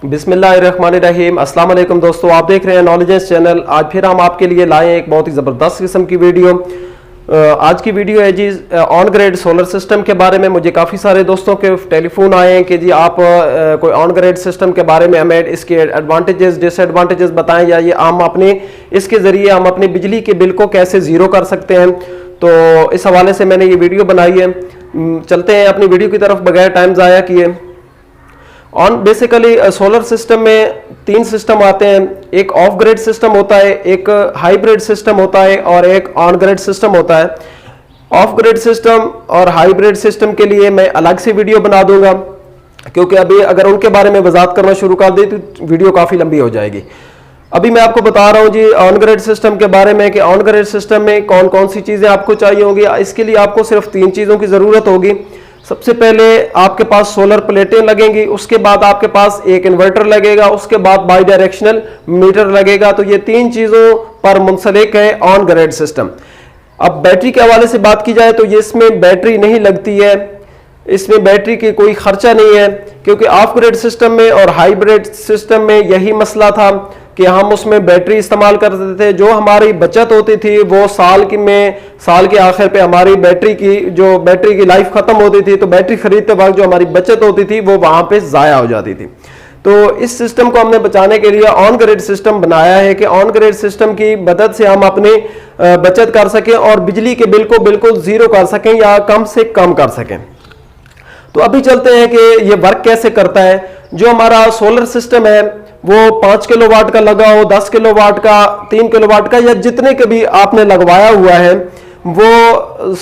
बिस्मिल्लाहिर्रहमानिर्रहीम। अस्सलाम वालेकुम दोस्तों, आप देख रहे हैं नॉलेजेस चैनल। आज फिर हम आपके लिए लाए हैं एक बहुत ही ज़बरदस्त किस्म की वीडियो। आज की वीडियो है जी ऑन ग्रिड सोलर सिस्टम के बारे में। मुझे काफ़ी सारे दोस्तों के टेलीफोन आए हैं कि जी आप कोई ऑन ग्रिड सिस्टम के बारे में हमें इसके एडवांटेजेस डिसएडवांटेजेस बताएं, या ये हम अपने इसके ज़रिए हम अपने बिजली के बिल को कैसे ज़ीरो कर सकते हैं। तो इस हवाले से मैंने ये वीडियो बनाई है। चलते हैं अपनी वीडियो की तरफ बगैर टाइम ज़ाया किए। बेसिकली सोलर सिस्टम में तीन सिस्टम आते हैं। एक ऑफ ग्रिड सिस्टम होता है, एक हाइब्रिड सिस्टम होता है और एक ऑन ग्रिड सिस्टम होता है। ऑफ ग्रिड सिस्टम और हाइब्रिड सिस्टम के लिए मैं अलग से वीडियो बना दूंगा, क्योंकि अभी अगर उनके बारे में वजाहत करना शुरू कर दी तो वीडियो काफ़ी लंबी हो जाएगी। अभी मैं आपको बता रहा हूँ जी ऑन ग्रिड सिस्टम के बारे में कि ऑन ग्रिड सिस्टम में कौन कौन सी चीज़ें आपको चाहिए होंगी। इसके लिए आपको सिर्फ तीन चीज़ों की ज़रूरत होगी। सबसे पहले आपके पास सोलर प्लेटें लगेंगी, उसके बाद आपके पास एक इन्वर्टर लगेगा, उसके बाद बाई डायरेक्शनल मीटर लगेगा। तो ये तीन चीज़ों पर मुंसलिक है ऑन ग्रिड सिस्टम। अब बैटरी के हवाले से बात की जाए तो ये इसमें बैटरी नहीं लगती है, इसमें बैटरी की कोई खर्चा नहीं है, क्योंकि ऑफ ग्रिड सिस्टम में और हाइब्रिड सिस्टम में यही मसला था कि हम उसमें बैटरी इस्तेमाल करते थे। जो हमारी बचत होती थी वो साल के आखिर पे हमारी बैटरी की लाइफ खत्म होती थी, तो बैटरी खरीदते वक्त जो हमारी बचत होती थी वो वहां पे ज़ाया हो जाती थी। तो इस सिस्टम को हमने बचाने के लिए ऑन ग्रिड सिस्टम बनाया है कि ऑन ग्रिड सिस्टम की मदद से हम अपनी बचत कर सकें और बिजली के बिल को बिल्कुल ज़ीरो कर सकें या कम से कम कर सकें। तो अभी चलते हैं कि ये वर्क कैसे करता है। जो हमारा सोलर सिस्टम है वो 5 किलोवाट का लगा हो, 10 किलोवाट का, 3 किलोवाट का, या जितने के भी आपने लगवाया हुआ है, वो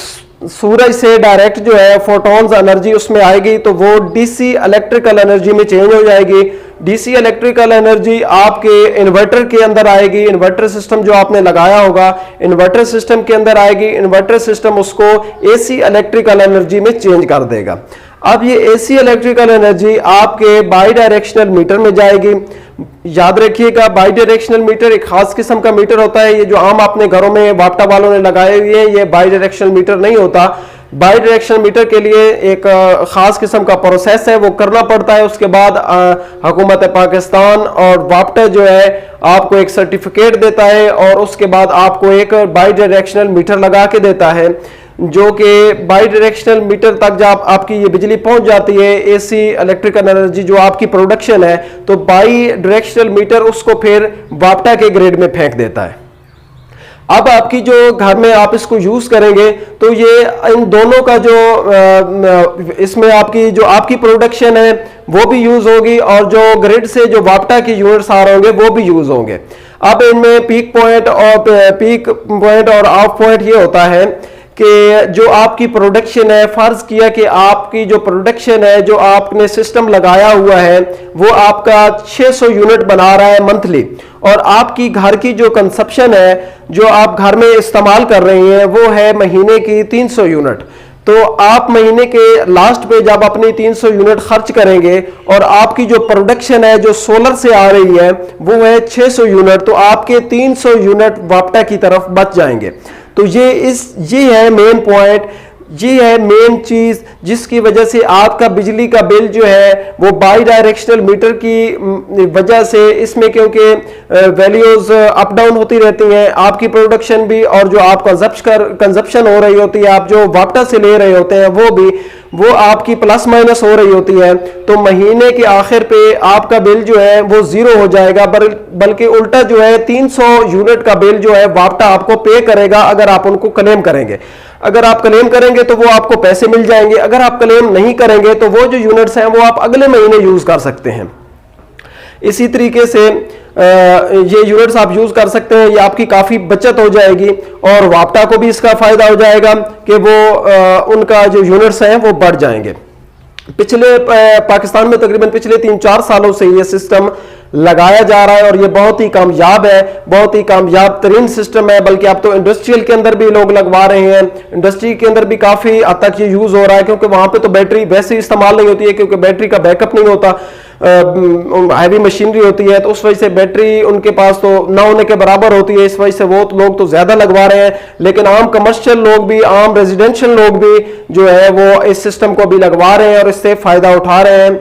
सूरज से डायरेक्ट जो है फोटॉन्स एनर्जी उसमें आएगी, तो वो डीसी इलेक्ट्रिकल एनर्जी में चेंज हो जाएगी। डीसी इलेक्ट्रिकल एनर्जी आपके इन्वर्टर के अंदर आएगी। इन्वर्टर सिस्टम जो आपने लगाया होगा इन्वर्टर सिस्टम के अंदर आएगी। इन्वर्टर सिस्टम उसको एसी इलेक्ट्रिकल एनर्जी में चेंज कर देगा। अब ये एसी इलेक्ट्रिकल एनर्जी आपके बाई डायरेक्शनल मीटर में जाएगी। याद रखिएगा, बाई डायरेक्शनल मीटर एक खास किस्म का मीटर होता है। ये जो आम अपने घरों में वाप्टा वालों ने लगाए हुए हैं, ये बाई डायरेक्शनल मीटर नहीं होता। बाई डायरेक्शनल मीटर के लिए एक खास किस्म का प्रोसेस है, वो करना पड़ता है। उसके बाद हुकूमत पाकिस्तान और वाप्टा जो है आपको एक सर्टिफिकेट देता है और उसके बाद आपको एक बाई डायरेक्शनल मीटर लगा के देता है, जो कि बाई डायरेक्शनल मीटर तक जब आपकी ये बिजली पहुंच जाती है, एसी इलेक्ट्रिकल एनर्जी जो आपकी प्रोडक्शन है, तो बाई डायरेक्शनल मीटर उसको फिर वाप्टा के ग्रिड में फेंक देता है। अब आपकी जो घर में आप इसको यूज करेंगे तो ये इन दोनों का जो इसमें आपकी प्रोडक्शन है वो भी यूज होगी और जो ग्रिड से जो वाप्टा की यूनिट्स आ रहे होंगे वो भी यूज होंगे। अब इनमें पीक पॉइंट और ऑफ पॉइंट ये होता है कि जो आपकी प्रोडक्शन है, फर्ज किया कि आपकी जो प्रोडक्शन है, जो आपने सिस्टम लगाया हुआ है, वो आपका 600 यूनिट बना रहा है मंथली, और आपकी घर की जो कंजप्शन है, जो आप घर में इस्तेमाल कर रही हैं, वो है महीने की 300 यूनिट। तो आप महीने के लास्ट पे जब अपनी 300 यूनिट खर्च करेंगे और आपकी जो प्रोडक्शन है जो सोलर से आ रही है वो है 600 यूनिट, तो आपके 300 यूनिट वाप्टा की तरफ बच जाएंगे। तो ये है मेन पॉइंट, ये है मेन चीज जिसकी वजह से आपका बिजली का बिल जो है वो बाई डायरेक्शनल मीटर की वजह से, इसमें क्योंकि वैल्यूज अप डाउन होती रहती हैं, आपकी प्रोडक्शन भी और जो आप कंजप्शन हो रही होती है, आप जो वाप्टा से ले रहे होते हैं वो आपकी प्लस माइनस हो रही होती है। तो महीने के आखिर पे आपका बिल जो है वो जीरो हो जाएगा, बल्कि उल्टा जो है 300 यूनिट का बिल जो है वाप्टा आपको पे करेगा अगर आप उनको क्लेम करेंगे। अगर आप क्लेम करेंगे तो वो आपको पैसे मिल जाएंगे, अगर आप क्लेम नहीं करेंगे तो वो जो यूनिट्स हैं वो आप अगले महीने यूज कर सकते हैं। इसी तरीके से ये यूनिट्स आप यूज कर सकते हैं, ये आपकी काफी बचत हो जाएगी और वाप्टा को भी इसका फायदा हो जाएगा कि वो उनका जो यूनिट्स हैं वो बढ़ जाएंगे। पाकिस्तान में तकरीबन पिछले 3-4 सालों से ये सिस्टम लगाया जा रहा है और ये बहुत ही कामयाब है, बहुत ही कामयाब तरीन सिस्टम है। बल्कि अब तो इंडस्ट्रियल के अंदर भी लोग लगवा रहे हैं, इंडस्ट्री के अंदर भी काफी हद तक ये यूज हो रहा है, क्योंकि वहां पे तो बैटरी वैसे ही इस्तेमाल नहीं होती है, क्योंकि बैटरी का बैकअप नहीं होता, हैवी मशीनरी होती है, तो उस वजह से बैटरी उनके पास तो ना होने के बराबर होती है। इस वजह से वो लोग तो ज्यादा लगवा रहे हैं, लेकिन आम कमर्शियल लोग भी, आम रेजिडेंशियल लोग भी जो है वो इस सिस्टम को भी लगवा रहे हैं और इससे फायदा उठा रहे हैं।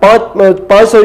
500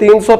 300